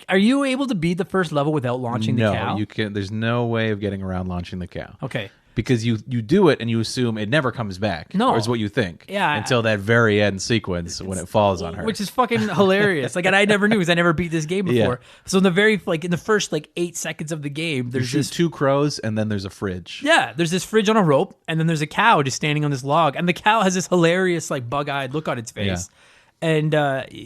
are you able to beat the first level without launching the cow? No, you can't. There's no way of getting around launching the cow. Okay. Because you do it and you assume it never comes back. No. Or is what you think. Yeah. Until that very end sequence when it falls on her. Which is fucking hilarious. Like, and I never knew because I never beat this game Yeah. before. So in the in the first 8 seconds of the game, you there's shoot this 2 crows and then there's a fridge. Yeah, there's this fridge on a rope, and then there's a cow just standing on this log, and the cow has this hilarious bug-eyed look on its face. And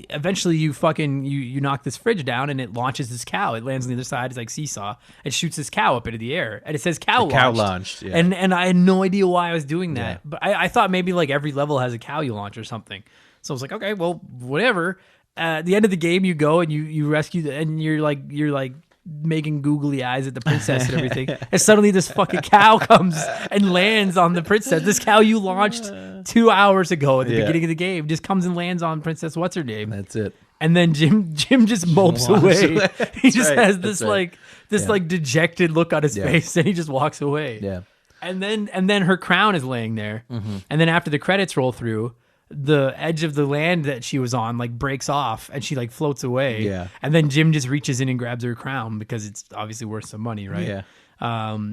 eventually, you knock this fridge down, and it launches this cow. It lands on the other side. It's like seesaw. It shoots this cow up into the air, and it says "cow launched." Cow launched, yeah. And I had no idea why I was doing that, Yeah. but I thought maybe every level has a cow you launch or something. So I was like, okay, well, whatever. At the end of the game, you go and you rescue and you're like making googly eyes at the princess and everything. And suddenly this fucking cow comes and lands on the princess. This cow you launched 2 hours ago at the beginning of the game just comes and lands on Princess What's Her Name. That's it. And then Jim just mopes Walks away. away. He just right. has this That's right. dejected look on his Yeah. face, and he just walks away. Yeah. And then her crown is laying there. And then after the credits roll through, the edge of the land that she was on breaks off and she floats away. Yeah. And then Jim just reaches in and grabs her crown because it's obviously worth some money, right? Yeah.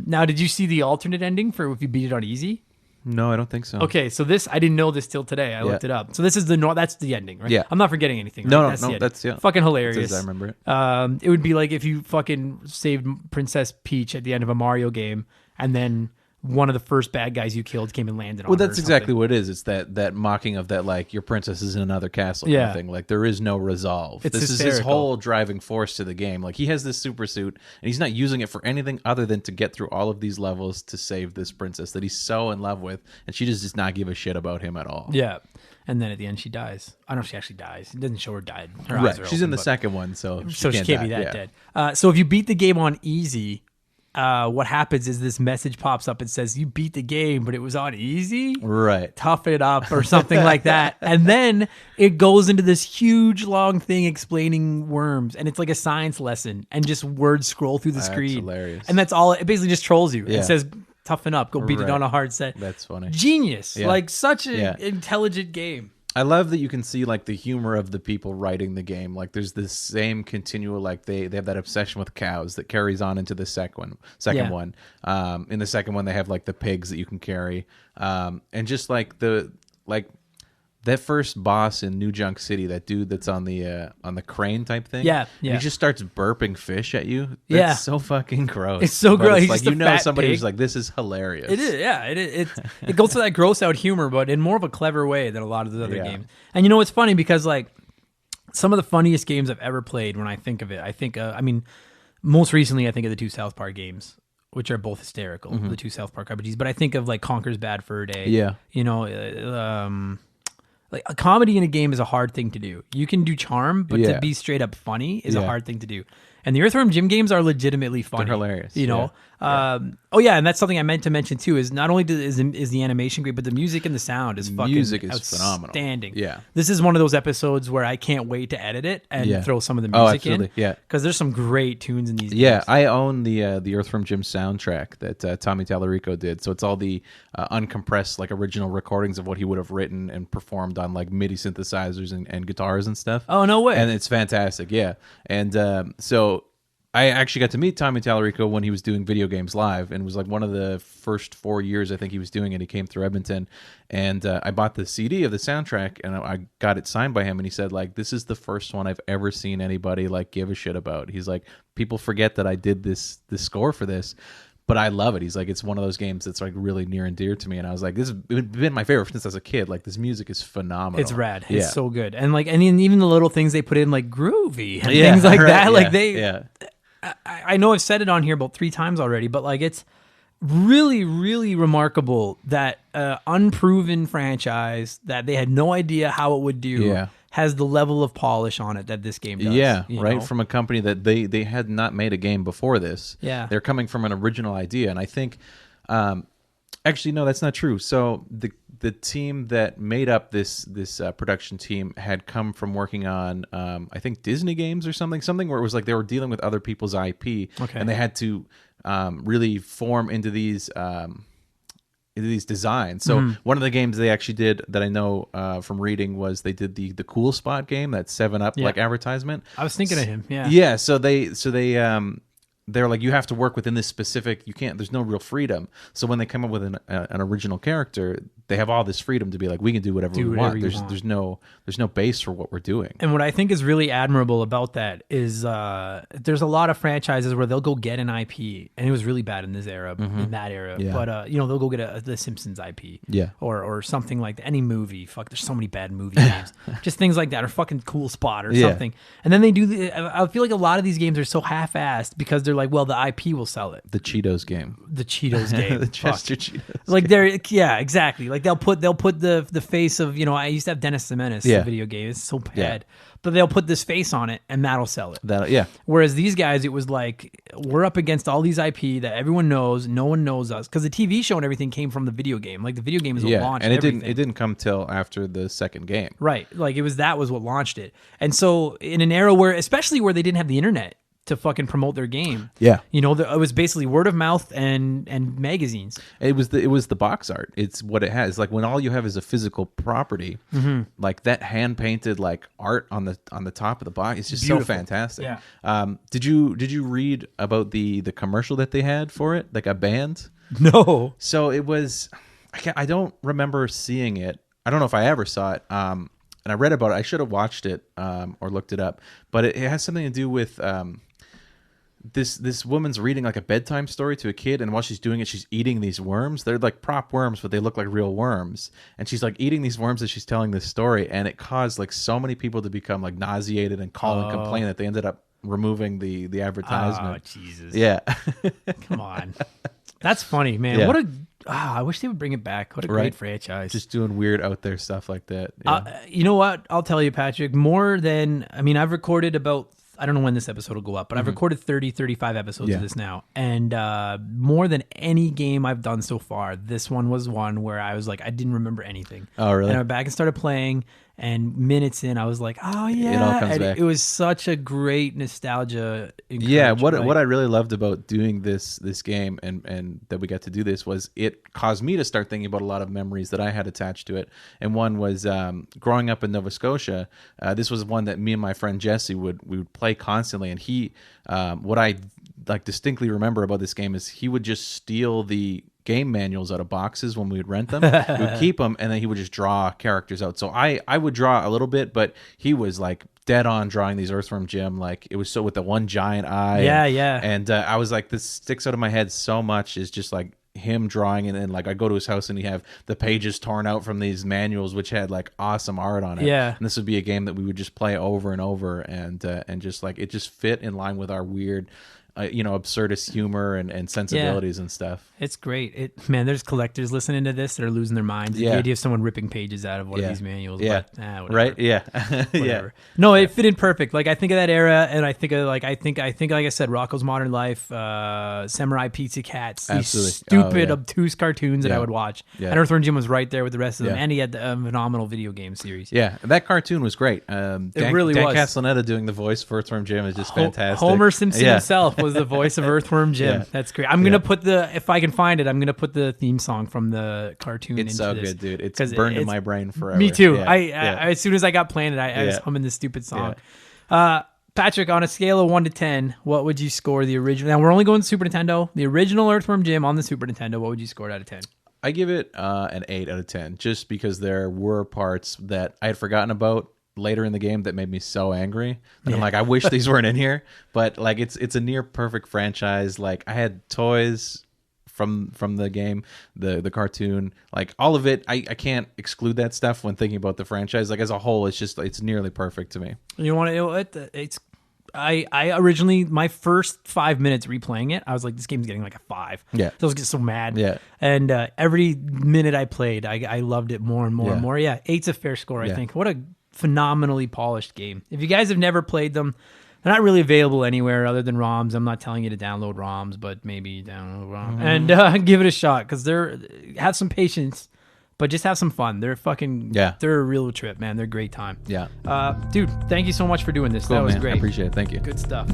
Now, did you see the alternate ending for if you beat it on easy? No, I don't think so. Okay, so this I didn't know this till today. I looked it up. So this is that's the ending, right? Yeah. I'm not forgetting anything. Right? No, that's no, the ending. that's fucking That's hilarious. as I remember it. It would be like if you fucking saved Princess Peach at the end of a Mario game, and then one of the first bad guys you killed came and landed on Well, her or that's exactly something. what it is. It's that mocking of that your princess is in another castle kind Yeah. of thing. There is no resolve. It's this is his hysterical. whole driving force to the game. He has this super suit and he's not using it for anything other than to get through all of these levels to save this princess that he's so in love with, and she just does not give a shit about him at all. Yeah. And then at the end, she dies. I don't know if she actually dies. It doesn't show her died. Her eyes Right. are She's open, in the but- second one, so So she can't be that Yeah. dead. So if you beat the game on easy, what happens is this message pops up and says, you beat the game, but it was on easy? Right. Tough it up or something like that. And then it goes into this huge long thing explaining worms, and it's like a science lesson, and just words scroll through the That's screen. hilarious. And that's all. It basically just trolls you. Yeah. It says, toughen up, go beat it Right. on a hard set. That's funny. Genius. Yeah. Such an Yeah. intelligent game. I love that you can see the humor of the people writing the game. There's this same continual they have that obsession with cows that carries on into the second Yeah. one. In the second one they have the pigs that you can carry, and just the That first boss in New Junk City, that dude that's on the crane type thing. Yeah, and yeah. he just starts burping fish at you. That's Yeah. so fucking gross. It's so But gross. It's He's like, just you a know, fat somebody pig. who's like, this is hilarious. It is, yeah. It goes to that gross out humor, but in more of a clever way than a lot of the other Yeah. games. And you know, it's funny because like some of the funniest games I've ever played, when I think of it, I think, most recently I think of the 2 South Park games, which are both hysterical, the 2 South Park RPGs. But I think of like Conker's Bad Fur Day. Yeah. You know, like a comedy in a game is a hard thing to do. You can do charm, but Yeah. to be straight up funny is a Yeah. hard thing to do. And the Earthworm Jim games are legitimately funny. They're hilarious, You know? And that's something I meant to mention too, is not only is the animation great, but the music and the sound is fucking Music is phenomenal. outstanding. Yeah. This is one of those episodes where I can't wait to edit it and Yeah. throw some of the Oh, music in. absolutely, yeah. Because there's some great tunes in these Yeah, games. I own the Earthworm Jim soundtrack that Tommy Tallarico did. So it's all the uncompressed, like original recordings of what he would have written and performed on like MIDI synthesizers and guitars and stuff. Oh, no way. And it's fantastic, yeah. And so I actually got to meet Tommy Tallarico when he was doing video games live, and it was like one of the first 4 years I think he was doing it. He came through Edmonton, and I bought the CD of the soundtrack, and I got it signed by him. And he said, like, this is the first one I've ever seen anybody like give a shit about. He's like, people forget that I did this score for this, but I love it. He's like, it's one of those games that's like really near and dear to me. And I was like, this has been my favorite since I was a kid. Like, this music is phenomenal. It's rad. Yeah. It's so good. And like, and even the little things they put in, like groovy and Yeah, things like right, that. Like yeah. I know I've said it on here about 3 times already, but like it's really, really remarkable that unproven franchise that they had no idea how it would do Yeah. has the level of polish on it that this game does. Yeah, you right. know? From a company that they had not made a game before this. Yeah. They're coming from an original idea. And I think, actually, no, that's not true. So the team that made up this production team had come from working on, I think, Disney games or something where it was like they were dealing with other people's IP. Okay. And they had to really form into these designs. So Mm-hmm. one of the games they actually did that I know from reading was they did the Cool Spot game, that 7-Up Yeah. like advertisement. I was thinking of him. Yeah. Yeah, so they're like, you have to work within this specific, you can't, there's no real freedom. So when they come up with an original character, they have all this freedom to be like, we can do whatever we whatever want. you want. There's no base for what we're doing. And what I think is really admirable about that is there's a lot of franchises where they'll go get an IP, and it was really bad in this era, in that era. Yeah. But they'll go get the Simpsons IP, Yeah. or something like that. Any movie. Fuck, there's so many bad movie games. Just things like that, or fucking Cool Spot or Yeah. something. And then they do. I feel like a lot of these games are so half-assed because they're like, well, the IP will sell it. The Cheetos game. The Cheetos game, The Fuck. Chester Cheetos. Like yeah, exactly. Like they'll put the face of, I used to have Dennis the Menace, Yeah. the video game. It's so bad. Yeah. But they'll put this face on it and that'll sell it. Yeah. Whereas these guys, it was like, we're up against all these IP that everyone knows, no one knows us. Because the TV show and everything came from the video game. Like the video game is what Yeah. launched And it everything. didn't come till after the second game. Right. Like that was what launched it. And so in an era where, especially where they didn't have the internet to fucking promote their game. Yeah. It was basically word of mouth and magazines. It was the box art. It's what it has. Like when all you have is a physical property, like that hand painted like art on the top of the box. It's just Beautiful. so fantastic. Yeah. Did you read about the commercial that they had for it, like a band? No. So it was. I don't remember seeing it. I don't know if I ever saw it. And I read about it. I should have watched it or looked it up. But it has something to do with. This woman's reading like a bedtime story to a kid, and while she's doing it, she's eating these worms. They're like prop worms, but they look like real worms. And she's like eating these worms as she's telling this story, and it caused like so many people to become like nauseated and call and complain that they ended up removing the advertisement. Oh, Jesus. Yeah. Come on. That's funny, man. Yeah. I wish they would bring it back. What a great Right. franchise. Just doing weird out there stuff like that. Yeah. You know what? I'll tell you, Patrick, I've recorded about, I don't know when this episode will go up, but I've recorded 30, 35 episodes Yeah. of this now. And more than any game I've done so far, this one was one where I was like, I didn't remember anything. Oh, really? And I went back and started playing, and minutes in, I was like, oh, yeah. It all comes and back. It was such a great nostalgia. Yeah, what encouragement. I really loved about doing this game and that we got to do this was it caused me to start thinking about a lot of memories that I had attached to it. And one was growing up in Nova Scotia. This was one that me and my friend Jesse we would play constantly. And he, what I like distinctly remember about this game is he would just steal the game manuals out of boxes when we would rent them. We would keep them, and then he would just draw characters out. So I would draw a little bit, but he was like dead on drawing these Earthworm Jim. Like it was so with the one giant eye. Yeah. And I was like, this sticks out of my head so much. Is just like him drawing, and then like I go to his house and he have the pages torn out from these manuals which had like awesome art on it. Yeah. And this would be a game that we would just play over and over, and just like it just fit in line with our weird absurdist humor and sensibilities and stuff. It's great. Man, there's collectors listening to this that are losing their minds. Yeah. The idea of someone ripping pages out of one of these manuals. Yeah. But, whatever. Right? Yeah. Whatever. No, it fit in perfect. Like I think of that era, and I think of like I said, Rocko's Modern Life, Samurai Pizza Cats, Absolutely. these stupid, Oh, obtuse cartoons that I would watch. Yeah. And Earthworm Jim was right there with the rest of them, Yeah. and he had a phenomenal video game series. Yeah, that cartoon was great. It really Dan was. Castellaneta doing the voice for Earthworm Jim is just fantastic. Homer Simpson Yeah. himself was the voice of Earthworm Jim. Yeah. That's great. I'm gonna put if I can find it, I'm gonna put the theme song from the cartoon. It's into so this, good, dude. It's 'cause burned in my brain forever. Me too. Yeah. I as soon as I got playing it, I was Yeah. humming this stupid song. Patrick, on a scale of 1 to 10, what would you score the original? Now we're only going Super Nintendo. The original Earthworm Jim on the Super Nintendo. What would you score it out of 10? I give it an 8 out of 10, just because there were parts that I had forgotten about later in the game that made me so angry. And I'm like, I wish these weren't in here. But like, it's a near perfect franchise. Like, I had toys from the game, the cartoon, like all of it. I can't exclude that stuff when thinking about the franchise. Like as a whole, it's nearly perfect to me. You want to? I originally, my first 5 minutes replaying it, I was like, this game's getting like a 5. Yeah. So I was getting so mad. Yeah. And every minute I played, I loved it more and more and more. Yeah, 8's a fair score, I think. What a phenomenally polished game. If you guys have never played them, they're not really available anywhere other than ROMs. I'm not telling you to download ROMs, but maybe download ROMs and give it a shot, because have some patience, but just have some fun. They're they're a real trip, man. They're a great time. Yeah. Dude, thank you so much for doing this. Cool, that was man. great. I appreciate it. Thank you. Good stuff.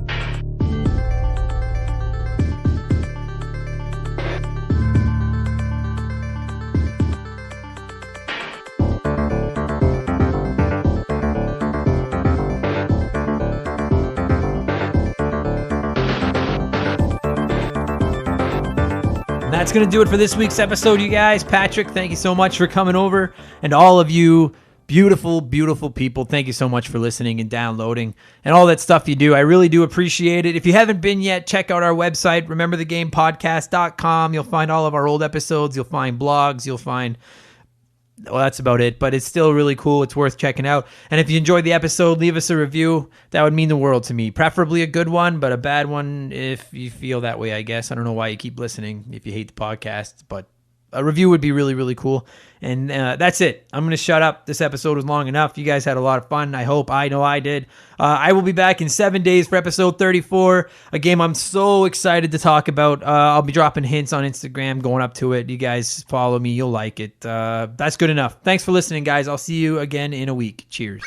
That's going to do it for this week's episode, you guys. Patrick, thank you so much for coming over. And all of you beautiful, beautiful people, thank you so much for listening and downloading and all that stuff you do. I really do appreciate it. If you haven't been yet, check out our website, rememberthegamepodcast.com. You'll find all of our old episodes. You'll find blogs. You'll find... Well, that's about it, but it's still really cool. It's worth checking out. And if you enjoyed the episode, leave us a review. That would mean the world to me. Preferably a good one, but a bad one if you feel that way, I guess. I don't know why you keep listening if you hate the podcast, but a review would be really, really cool. And that's it. I'm going to shut up. This episode was long enough. You guys had a lot of fun. I hope. I know I did. I will be back in 7 days for episode 34, a game I'm so excited to talk about. I'll be dropping hints on Instagram going up to it. You guys follow me. You'll like it. That's good enough. Thanks for listening, guys. I'll see you again in a week. Cheers.